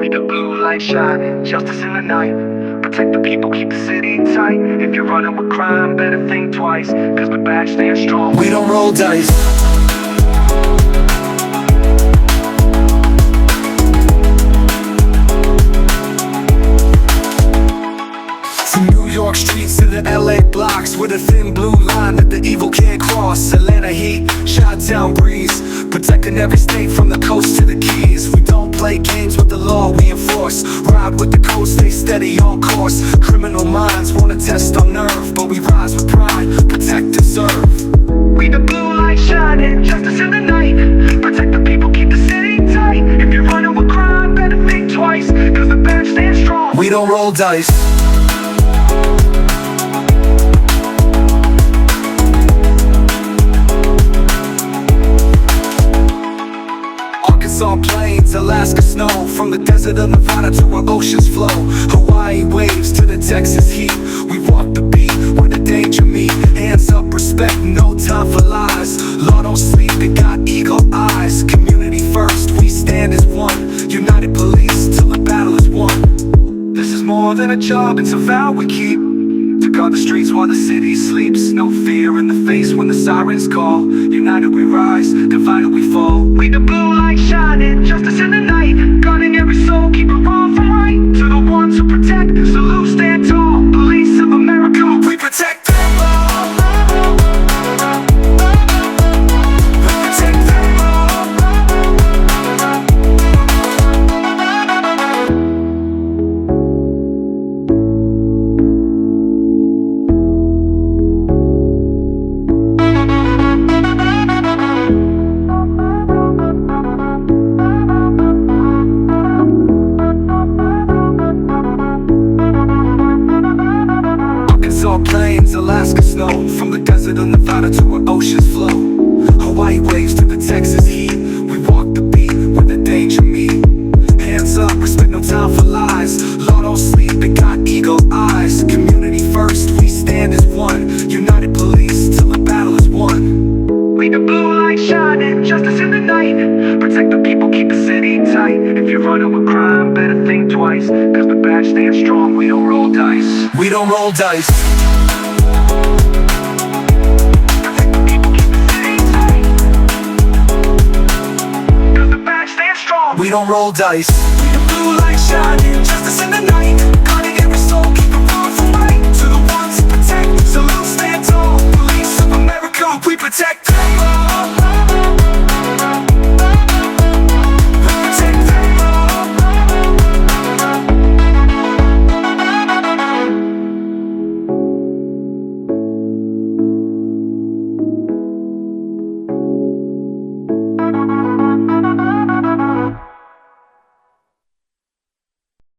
The blue light shining, justice in the night. Protect the people, keep the city tight. If you're running with crime, better think twice, cause we're back, stand strong. We don't roll dice. From New York streets to the LA blocks, with a thin blue line that the evil can't cross. Atlanta heat, Chi-town breeze, protecting every state from the coast to the Keys. We don't play games with the law, we enforce. Ride with the code, stay steady on course. Criminal minds wanna test our nerve, but we rise with pride, protect and serve. We the blue light shining, justice in the night. Protect the people, keep the city tight. If you're running with crime, better think twice, cause the bad stand strong. We don't roll dice. Arkansas plains, Alaska snow, from the desert of Nevada to where oceans flow. Hawaii waves to the Texas heat. We walk the beat where the danger meet. Hands up, respect, no time for lies. Law don't sleep, they got eagle eyes. Community first, we stand as one. United police till the battle is won. This is more than a job, it's a vow we keep, to guard the streets while the city sleeps. No fear in the face when the sirens call. United we rise, divided we fall. We the blue light shining, justice in the night. Guarding every soul, keep it wrong from right. To the ones who protect, salute, stand tall. Police of America, we protect them all. We protect them all. Arkansas plains, Alaska snow, from the desert of Nevada to where oceans flow. Hawaii waves to the Texas heat. We walk the beat where the danger meet. Hands up, respect, no time for lies. Law don't sleep, it got eagle eyes. Community first, we stand as one. United police till the battle is won. We the blue light shining, justice in the night. Protect the people, keep the city tight. If you're running with crime, better think twice, cause the bad stand strong, we don't roll dice. We don't roll dice. Protect the people, keep the city tight, cause the bad stand strong. We don't roll dice. We the blue light shining, justice in the night. Guarding every soul, keep